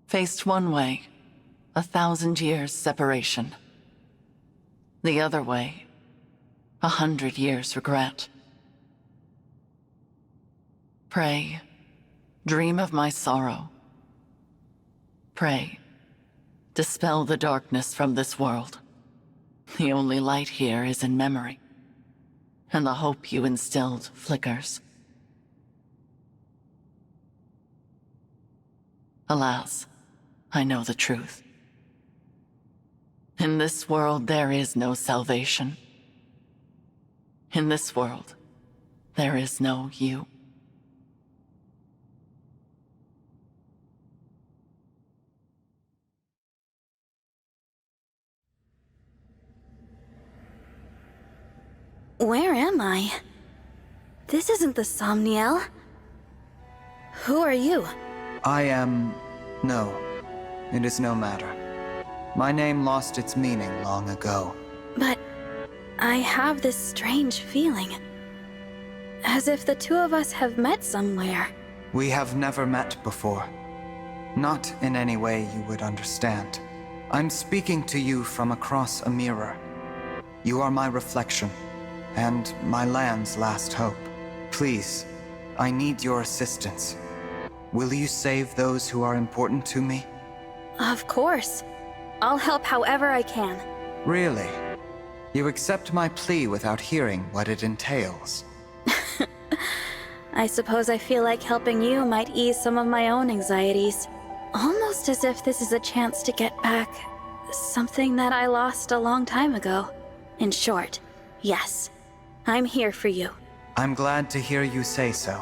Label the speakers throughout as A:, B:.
A: Faced one way, 1,000 years separation. The other way, 100 years regret. Pray, dream of my sorrow. Pray, dispel the darkness from this world. The only light here is in memory, and the hope you instilled flickers. Alas, I know the truth. In this world, there is no salvation. In this world, there is no you.
B: Where am I? This isn't the Somniel. Who are you?
C: I am... no. It is no matter. My name lost its meaning long ago.
B: But I have this strange feeling. As if the two of us have met somewhere.
C: We have never met before. Not in any way you would understand. I'm speaking to you from across a mirror. You are my reflection, and my land's last hope. Please, I need your assistance. Will you save those who are important to me?
B: Of course. I'll help however I can.
C: Really? You accept my plea without hearing what it entails?
B: I suppose I feel like helping you might ease some of my own anxieties. Almost as if this is a chance to get back something that I lost a long time ago. In short, yes, I'm here for you.
C: I'm glad to hear you say so.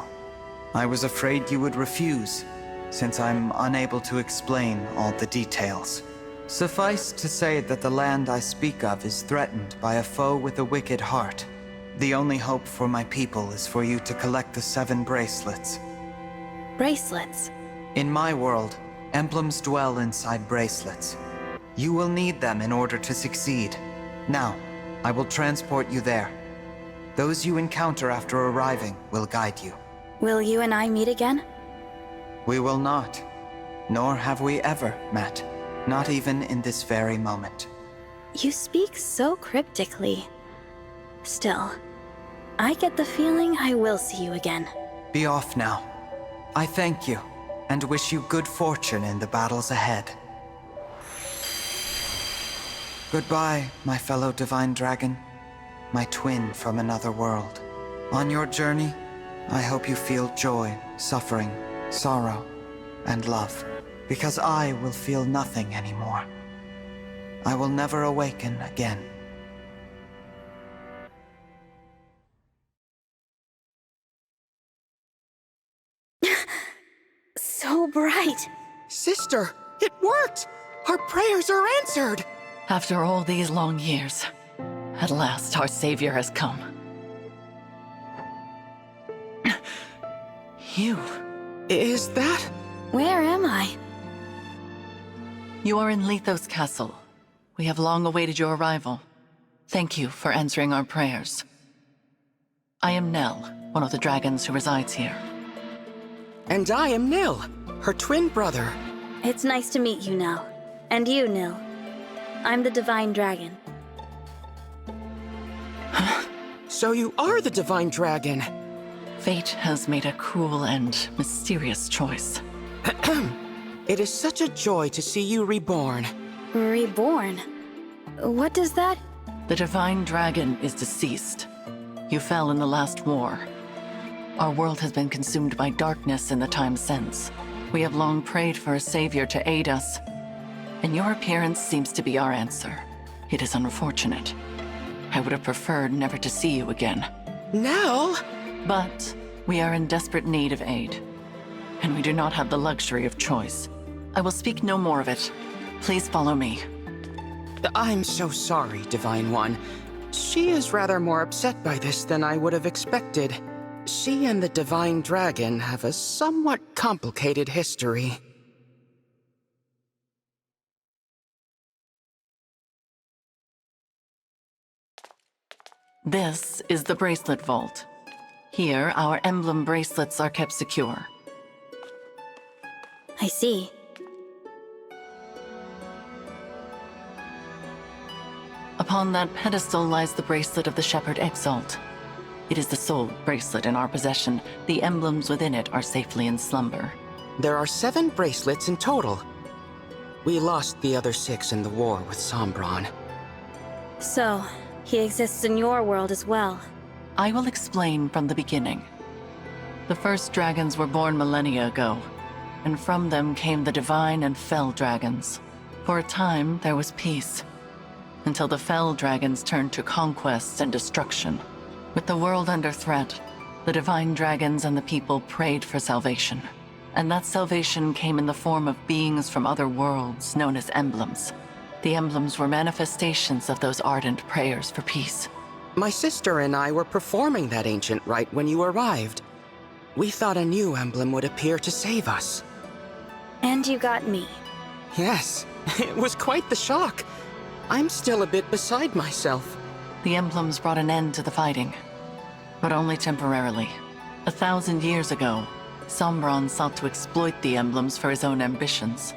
C: I was afraid you would refuse, since I'm unable to explain all the details. Suffice to say that the land I speak of is threatened by a foe with a wicked heart. The only hope for my people is for you to collect the 7 bracelets.
B: Bracelets?
C: In my world, emblems dwell inside bracelets. You will need them in order to succeed. Now, I will transport you there. Those you encounter after arriving will guide you.
B: Will you and I meet again?
C: We will not. Nor have we ever met. Not even in this very moment.
B: You speak so cryptically. Still, I get the feeling I will see you again.
C: Be off now. I thank you, and wish you good fortune in the battles ahead. Goodbye, my fellow Divine Dragon. My twin from another world. On your journey, I hope you feel joy, suffering, sorrow, and love. Because I will feel nothing anymore. I will never awaken again.
B: So bright!
D: Sister, it worked! Our prayers are answered!
A: After all these long years, at last our savior has come. You.
D: Is that?
B: Where am I?
A: You are in Lithos Castle. We have long awaited your arrival. Thank you for answering our prayers. I am Nell, one of the dragons who resides here.
D: And I am Nil, her twin brother.
B: It's nice to meet you, Nell. And you, Nil. I'm the Divine Dragon.
D: So you are the Divine Dragon.
A: Fate has made a cruel and mysterious choice.
D: It is such a joy to see you reborn.
B: Reborn? What does that...
A: The Divine Dragon is deceased. You fell in the last war. Our world has been consumed by darkness in the time since. We have long prayed for a savior to aid us, and your appearance seems to be our answer. It is unfortunate. I would have preferred never to see you again.
D: Nell?
A: But we are in desperate need of aid, and we do not have the luxury of choice. I will speak no more of it. Please follow me.
D: I'm so sorry, Divine One. She is rather more upset by this than I would have expected. She and the Divine Dragon have a somewhat complicated history.
A: This is the Bracelet Vault. Here, our emblem bracelets are kept secure.
B: I see.
A: Upon that pedestal lies the bracelet of the Shepherd Exalt. It is the sole bracelet in our possession. The emblems within it are safely in slumber.
D: There are 7 bracelets in total. We lost the other 6 in the war with Sombron.
B: So, he exists in your world as well.
A: I will explain from the beginning. The first dragons were born millennia ago, and from them came the divine and fell dragons. For a time, there was peace, until the fell dragons turned to conquest and destruction. With the world under threat, the divine dragons and the people prayed for salvation. And that salvation came in the form of beings from other worlds known as emblems. The emblems were manifestations of those ardent prayers for peace.
D: My sister and I were performing that ancient rite when you arrived. We thought a new emblem would appear to save us.
B: And you got me.
D: Yes, it was quite the shock. I'm still a bit beside myself.
A: The emblems brought an end to the fighting, but only temporarily. 1,000 years ago, Sombron sought to exploit the emblems for his own ambitions.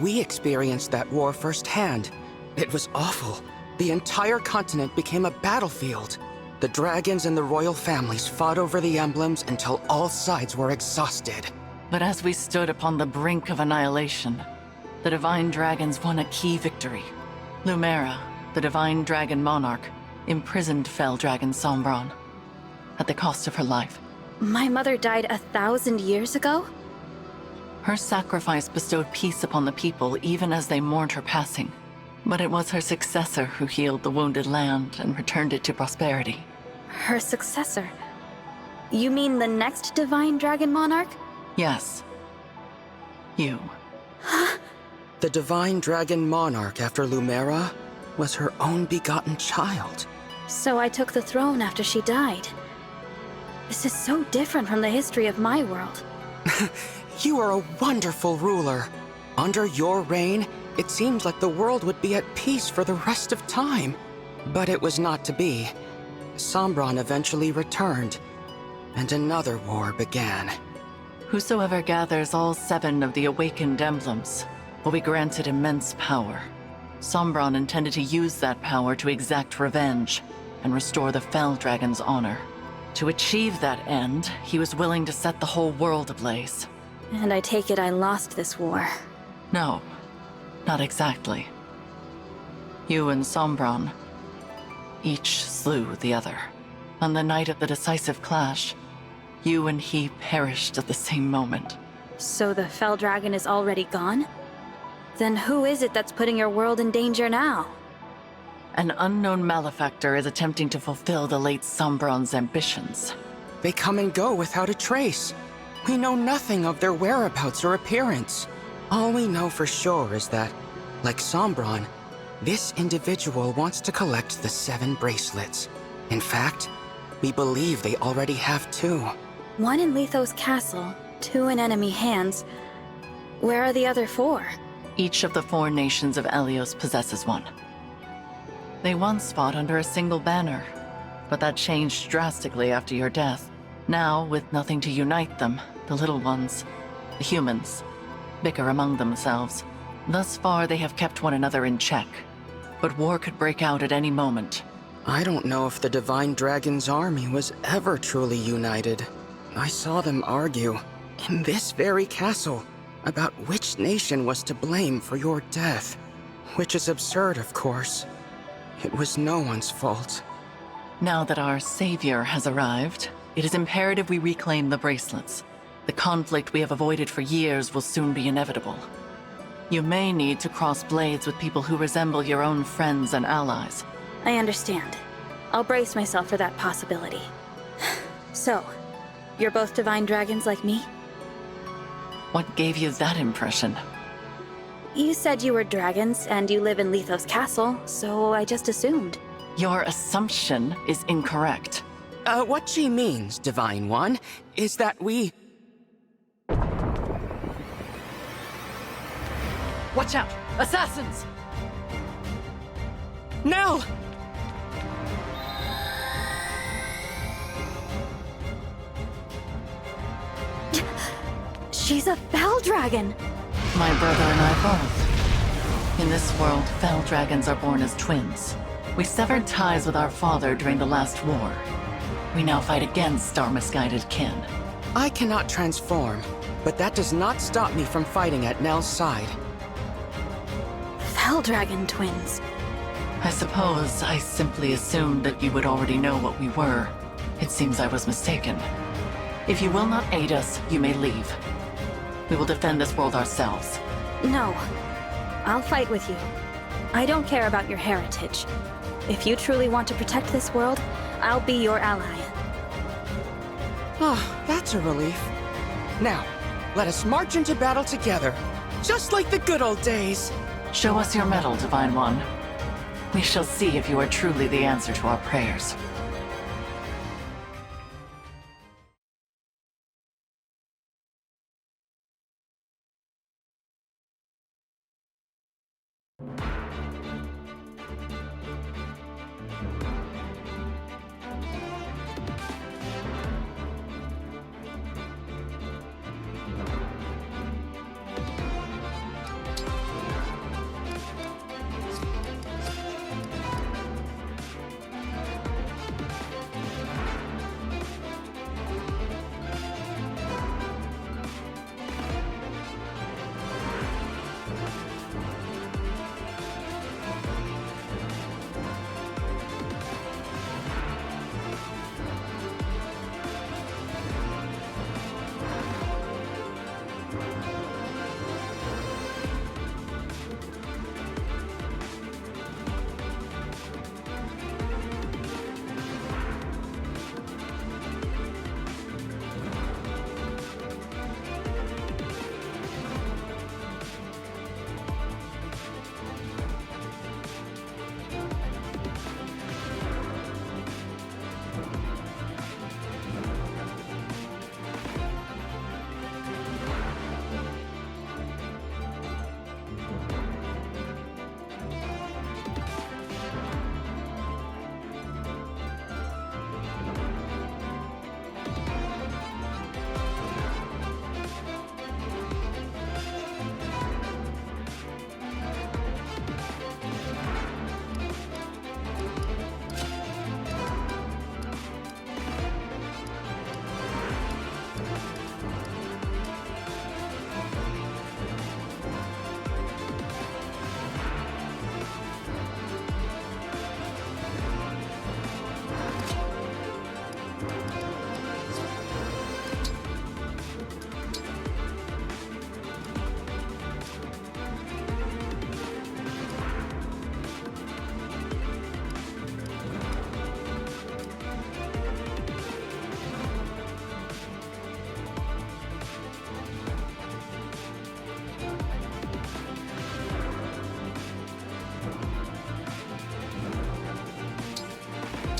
D: We experienced that war firsthand. It was awful. The entire continent became a battlefield. The dragons and the royal families fought over the emblems until all sides were exhausted.
A: But as we stood upon the brink of annihilation, the divine dragons won a key victory. Lumera, the divine dragon monarch, imprisoned fell dragon Sombron at the cost of her life.
B: My mother died 1,000 years ago?
A: Her sacrifice bestowed peace upon the people even as they mourned her passing. But it was her successor who healed the wounded land and returned it to prosperity.
B: Her successor? You mean the next divine dragon monarch?
A: Yes. You.
D: The divine dragon monarch after Lumera was her own begotten child.
B: So I took the throne after she died. This is so different from the history of my world.
D: You are a wonderful ruler. Under your reign, it seems like the world would be at peace for the rest of time. But it was not to be. Sombron eventually returned, and another war began.
A: Whosoever gathers all 7 of the awakened emblems will be granted immense power. Sombron intended to use that power to exact revenge and restore the Fell Dragon's honor. To achieve that end, he was willing to set the whole world ablaze.
B: And I take it I lost this war.
A: No, not exactly. You and Sombron each slew the other. On the night of the decisive clash, you and he perished at the same moment.
B: So the Fell Dragon is already gone? Then who is it that's putting your world in danger now?
A: An unknown malefactor is attempting to fulfill the late Sombron's ambitions.
D: They come and go without a trace. We know nothing of their whereabouts or appearance. All we know for sure is that, like Sombron, this individual wants to collect the 7 bracelets. In fact, we believe they already have 2.
B: 1 in Lithos Castle, 2 in enemy hands. Where are the other 4?
A: Each of the 4 nations of Elios possesses one. They once fought under a single banner, but that changed drastically after your death. Now, with nothing to unite them, the little ones, the humans, bicker among themselves. Thus far, they have kept one another in check, but war could break out at any moment.
D: I don't know if the Divine Dragon's army was ever truly united. I saw them argue, in this very castle, about which nation was to blame for your death. Which is absurd, of course. It was no one's fault.
A: Now that our savior has arrived, it is imperative we reclaim the bracelets. The conflict we have avoided for years will soon be inevitable. You may need to cross blades with people who resemble your own friends and allies.
B: I understand. I'll brace myself for that possibility. So, you're both divine dragons like me?
A: What gave you that impression?
B: You said you were dragons, and you live in Lithos Castle, so I just assumed.
A: Your assumption is incorrect.
D: What she means, Divine One, is that we...
A: Watch out! Assassins!
D: Nell!
B: She's a Fell Dragon!
A: My brother and I both. In this world, fell dragons are born as twins. We severed ties with our father during the last war. We now fight against our misguided kin.
D: I cannot transform, but that does not stop me from fighting at Nell's side.
B: Fell Dragon twins.
A: I suppose I simply assumed that you would already know what we were. It seems I was mistaken. If you will not aid us, you may leave. We will defend this world ourselves.
B: No. I'll fight with you. I don't care about your heritage. If you truly want to protect this world, I'll be your ally.
D: Ah, that's a relief. Now, let us march into battle together, just like the good old days.
A: Show us your mettle, Divine One. We shall see if you are truly the answer to our prayers.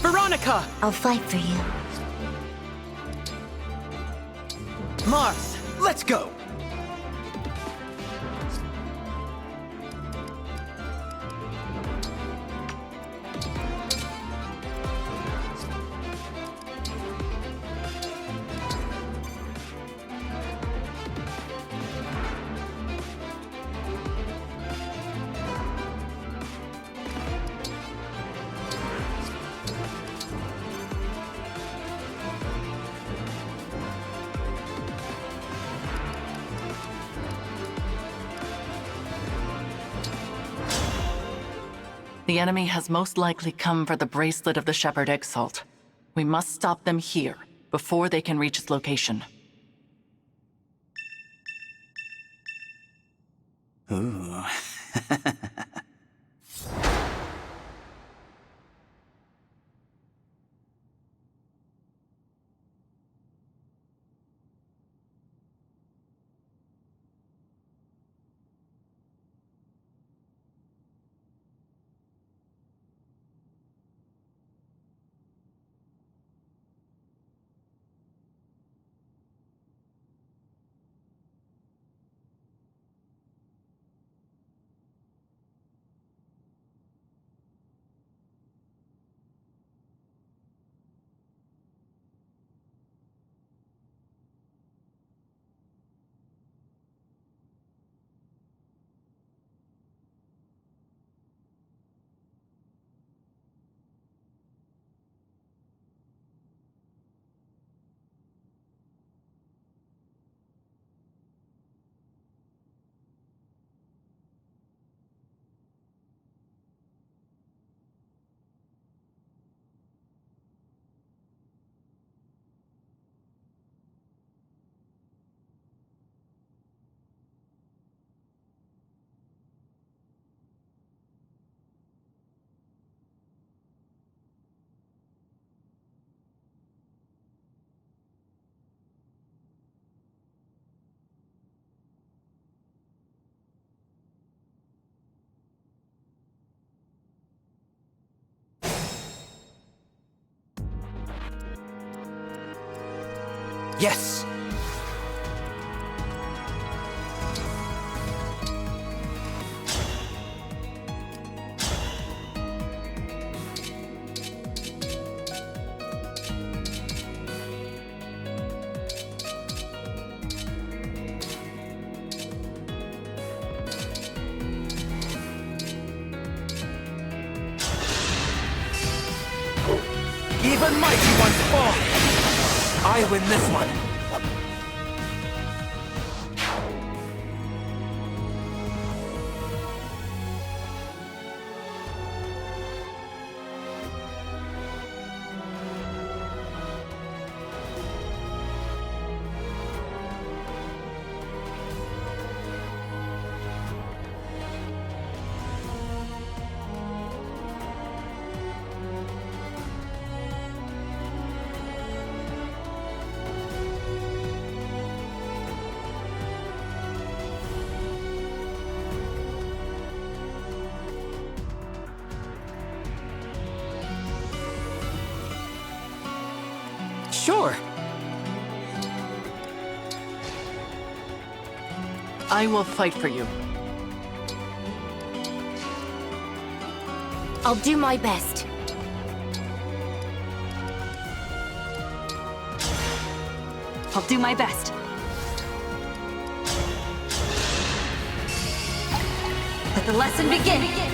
D: Veronica!
E: I'll fight for you.
C: Mars, let's go!
A: The enemy has most likely come for the bracelet of the Shepherd Exalt. We must stop them here, before they can reach its location.
F: Ooh.
C: Yes! Even mighty ones fall! I win this one!
D: Sure.
A: I will fight for you.
E: I'll do my best.
B: I'll do my best. Let the lesson begin!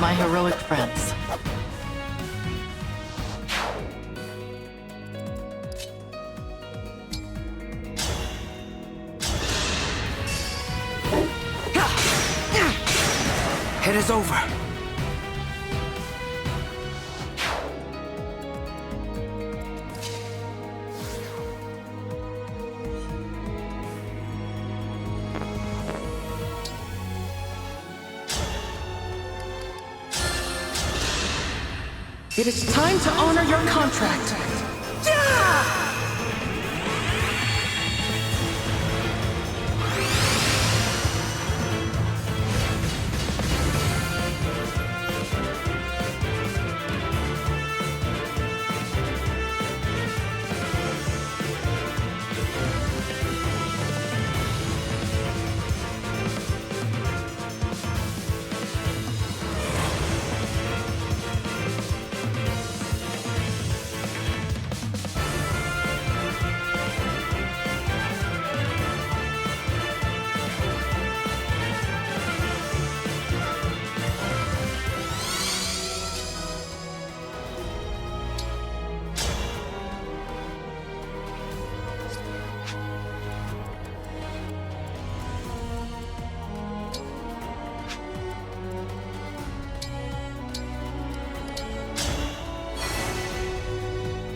A: My heroic friends.
C: It is over.
D: It is time to honor your contract.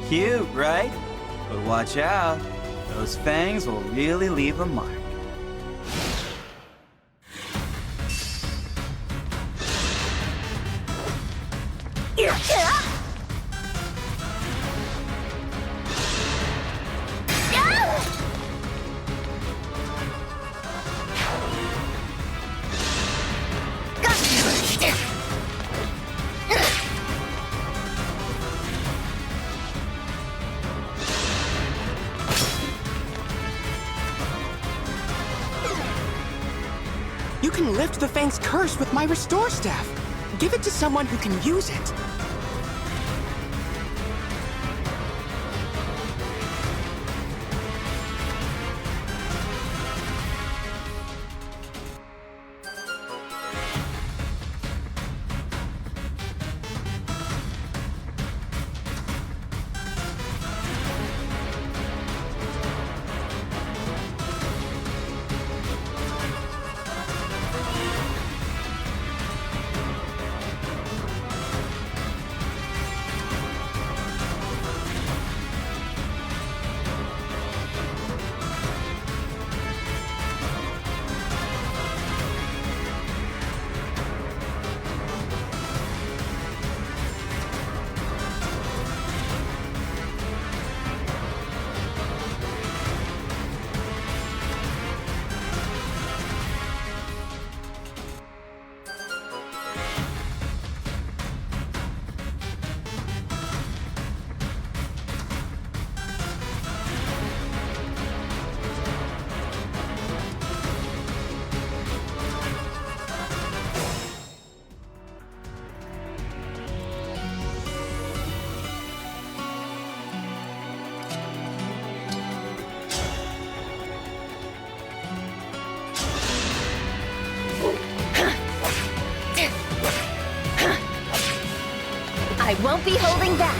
F: Cute, right? But watch out. Those fangs will really leave a mark.
D: You can lift the Fang's curse with my Restore Staff. Give it to someone who can use it.
B: won't be holding back.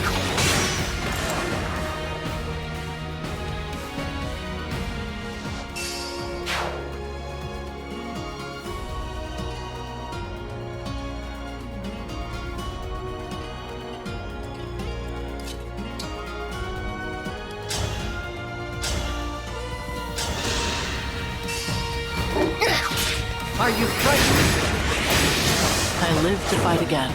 E: Are you frightened?
A: I live to fight again.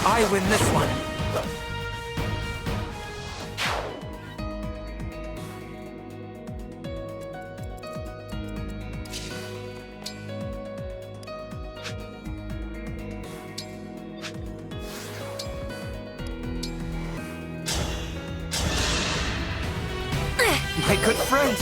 E: I win this one. My good friend.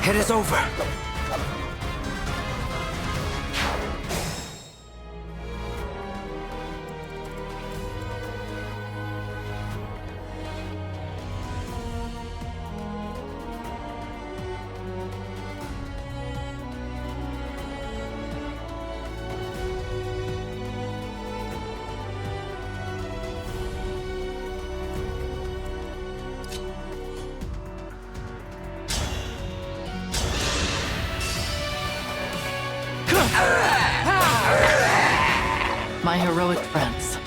E: It is over.
A: My heroic friends.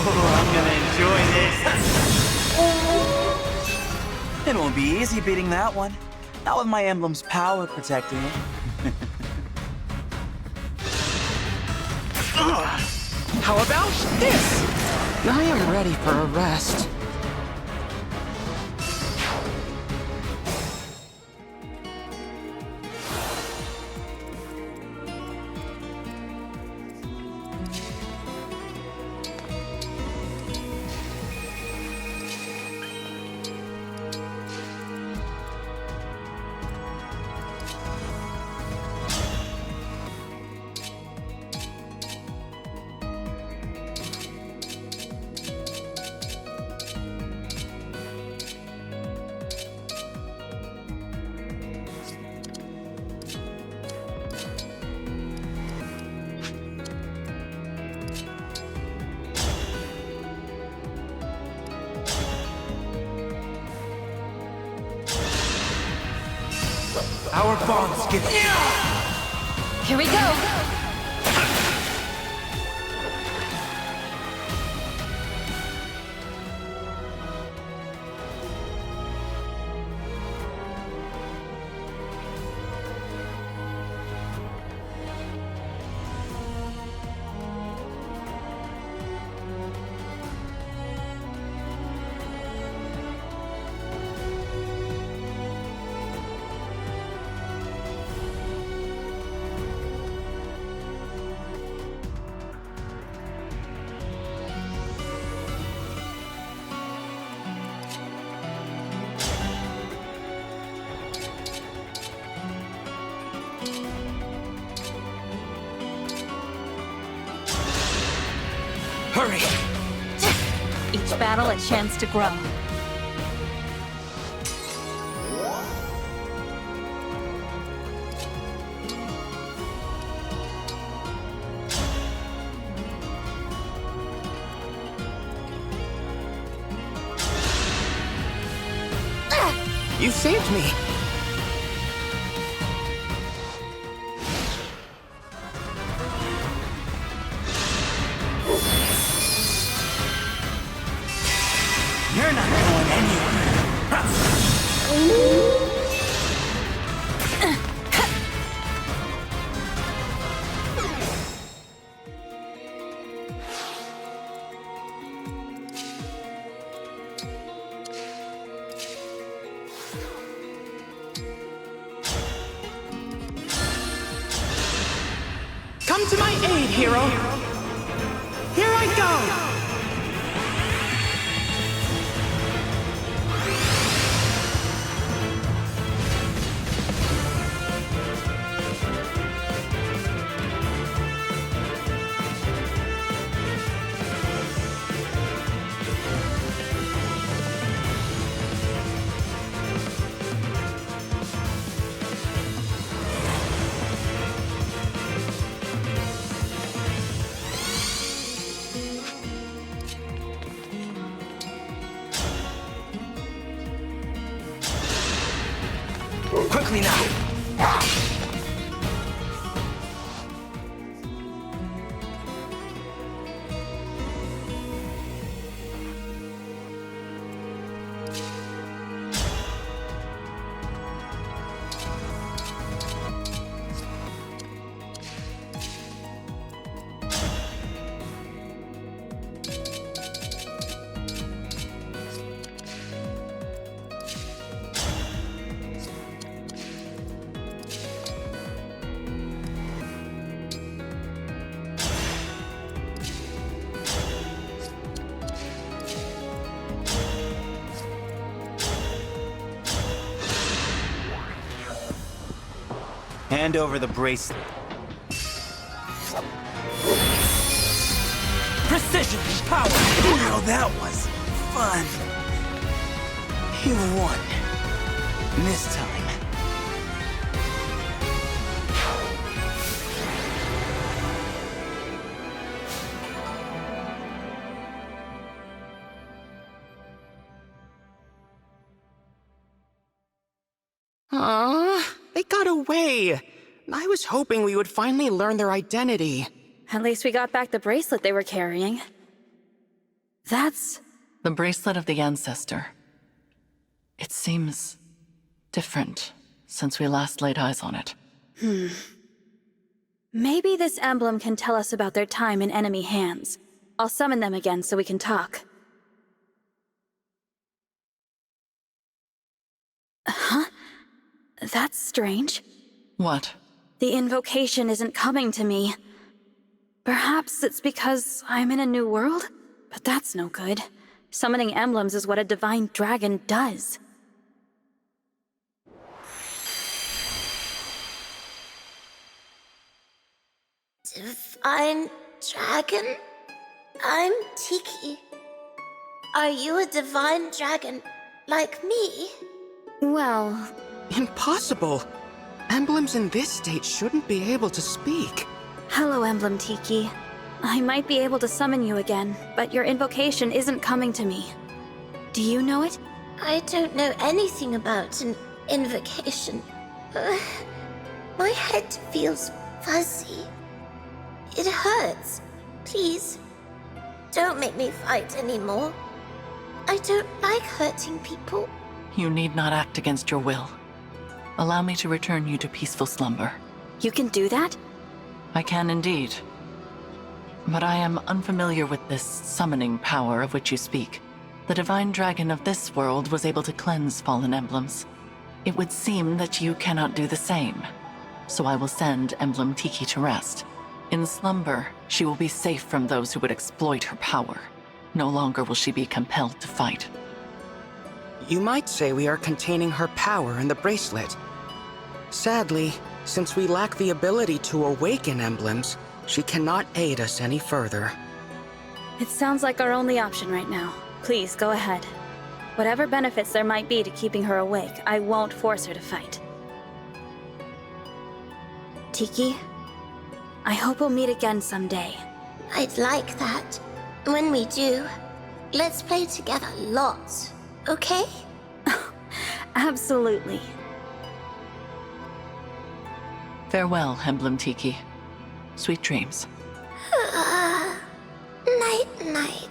F: I'm gonna enjoy this. It won't be easy beating that one. Not with my emblem's power protecting it.
D: How about this? I am ready for a rest.
E: Our bonds give.
B: Here we go!
E: Hurry!
B: Each battle a chance to grow.
D: You saved me!
E: You're not going anywhere!
D: Come to my aid, hero! Here I go!
E: Quickly now!
F: Hand over the bracelet.
E: Precision and power!
F: Oh, that was fun. You won. This time.
D: They got away! I was hoping we would finally learn their identity.
B: At least we got back the bracelet they were carrying. That's...
A: The bracelet of the ancestor. It seems different since we last laid eyes on it.
B: Maybe this emblem can tell us about their time in enemy hands. I'll summon them again so we can talk. Huh? That's strange.
A: What?
B: The invocation isn't coming to me. Perhaps it's because I'm in a new world? But that's no good. Summoning emblems is what a divine dragon does.
G: Divine dragon? I'm Tiki. Are you a divine dragon like me?
B: Well...
D: Impossible! Emblems in this state shouldn't be able to speak.
B: Hello, Emblem Tiki. I might be able to summon you again, but your invocation isn't coming to me. Do you know it?
G: I don't know anything about an invocation. My head feels fuzzy. It hurts. Please, don't make me fight anymore. I don't like hurting people.
A: You need not act against your will. Allow me to return you to peaceful slumber.
B: You can do that?
A: I can indeed. But I am unfamiliar with this summoning power of which you speak. The divine dragon of this world was able to cleanse fallen emblems. It would seem that you cannot do the same. So I will send Emblem Tiki to rest. In slumber, she will be safe from those who would exploit her power. No longer will she be compelled to fight.
D: You might say we are containing her power in the bracelet. Sadly, since we lack the ability to awaken emblems, she cannot aid us any further.
B: It sounds like our only option right now. Please, go ahead. Whatever benefits there might be to keeping her awake, I won't force her to fight. Tiki, I hope we'll meet again someday.
G: I'd like that. When we do, let's play together lots, okay?
B: Absolutely.
A: Farewell, Emblem Tiki. Sweet dreams.
G: Night-night.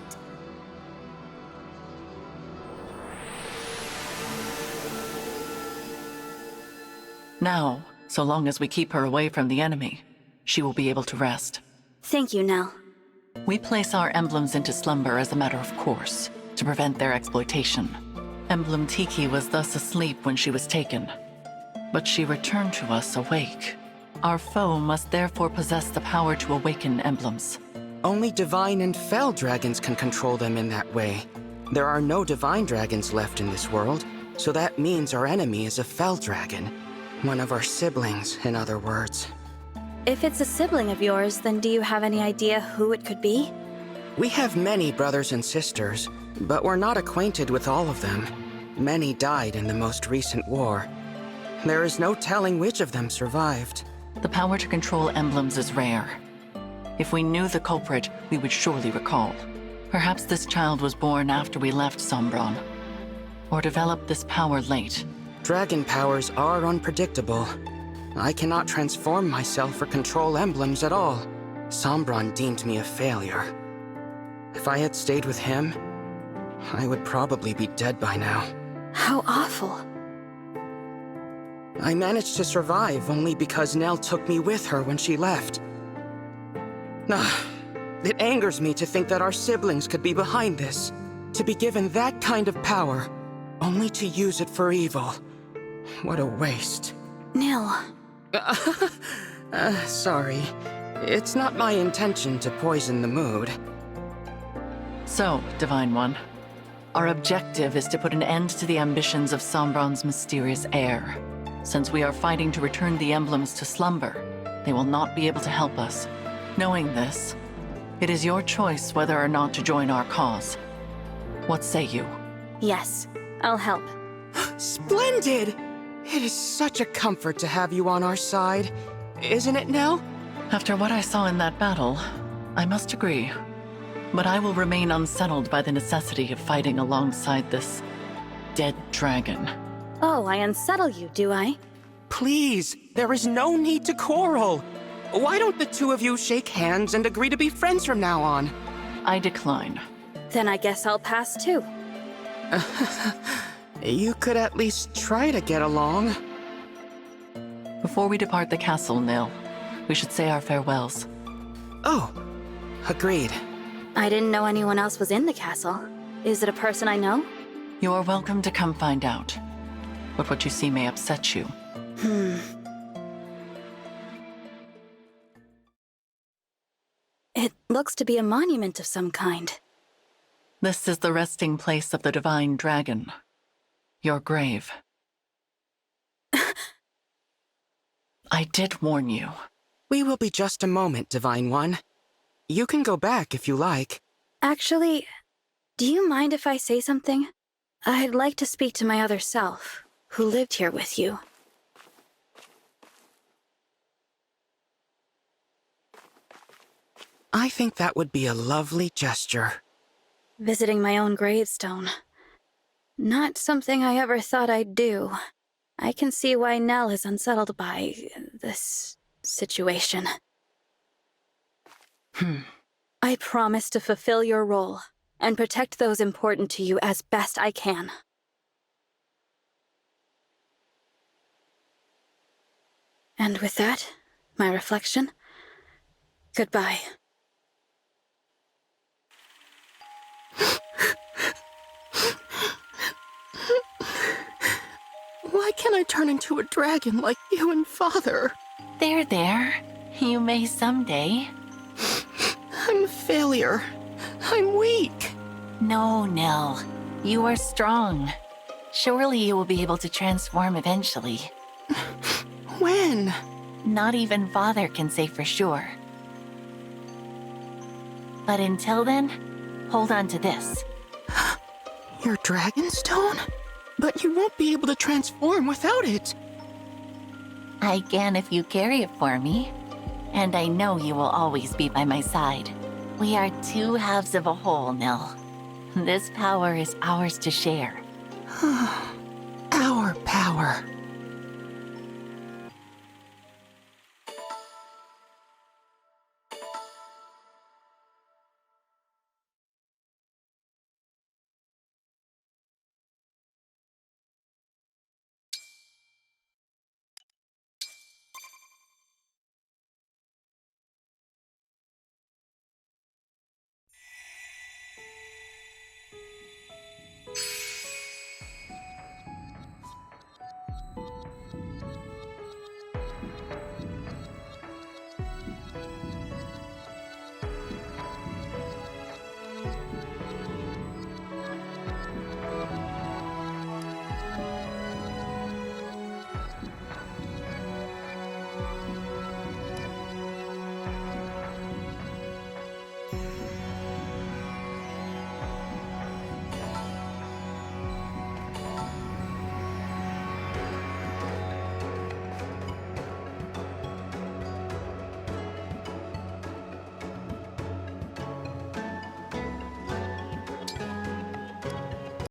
A: Now, so long as we keep her away from the enemy, she will be able to rest.
B: Thank you, Nell.
A: We place our emblems into slumber as a matter of course, to prevent their exploitation. Emblem Tiki was thus asleep when she was taken, but she returned to us awake. Our foe must therefore possess the power to awaken emblems.
D: Only divine and fell dragons can control them in that way. There are no divine dragons left in this world, so that means our enemy is a fell dragon. One of our siblings, in other words.
B: If it's a sibling of yours, then do you have any idea who it could be?
D: We have many brothers and sisters, but we're not acquainted with all of them. Many died in the most recent war. There is no telling which of them survived.
A: The power to control emblems is rare. If we knew the culprit, we would surely recall. Perhaps this child was born after we left Sombron, or developed this power late.
D: Dragon powers are unpredictable. I cannot transform myself or control emblems at all. Sombron deemed me a failure. If I had stayed with him, I would probably be dead by now.
B: How awful.
D: I managed to survive only because Nell took me with her when she left. It angers me to think that our siblings could be behind this. To be given that kind of power, only to use it for evil. What a waste.
B: Nil.
D: Sorry. It's not my intention to poison the mood.
A: So, Divine One, our objective is to put an end to the ambitions of Sombron's mysterious heir. Since we are fighting to return the emblems to slumber, they will not be able to help us. Knowing this, it is your choice whether or not to join our cause. What say you?
B: Yes, I'll help.
D: Splendid! It is such a comfort to have you on our side. Isn't it, Nell?
A: After what I saw in that battle, I must agree. But I will remain unsettled by the necessity of fighting alongside this dead dragon.
B: Oh, I unsettle you, do I?
D: Please, there is no need to quarrel. Why don't the two of you shake hands and agree to be friends from now on?
A: I decline.
B: Then I guess I'll pass too.
D: You could at least try to get along.
A: Before we depart the castle, Nil, we should say our farewells.
D: Oh, agreed.
B: I didn't know anyone else was in the castle. Is it a person I know?
A: You are welcome to come find out. But what you see may upset you.
B: It looks to be a monument of some kind.
A: This is the resting place of the Divine Dragon. Your grave. I did warn you.
D: We will be just a moment, Divine One. You can go back if you like.
B: Actually, do you mind if I say something? I'd like to speak to my other self, who lived here with you.
D: I think that would be a lovely gesture.
B: Visiting my own gravestone. Not something I ever thought I'd do. I can see why Nell is unsettled by this situation. I promise to fulfill your role and protect those important to you as best I can. And with that, my reflection, goodbye.
D: Why can't I turn into a dragon like you and Father?
A: There. You may someday.
D: I'm a failure. I'm weak.
A: No, Nell. You are strong. Surely you will be able to transform eventually.
D: When?
A: Not even Father can say for sure. But until then, Hold on to this.
D: Your Dragonstone? But you won't be able to transform without it.
A: I can if you carry it for me. And I know you will always be by my side. We are two halves of a whole, Nil. This power is ours to share.
D: Our power.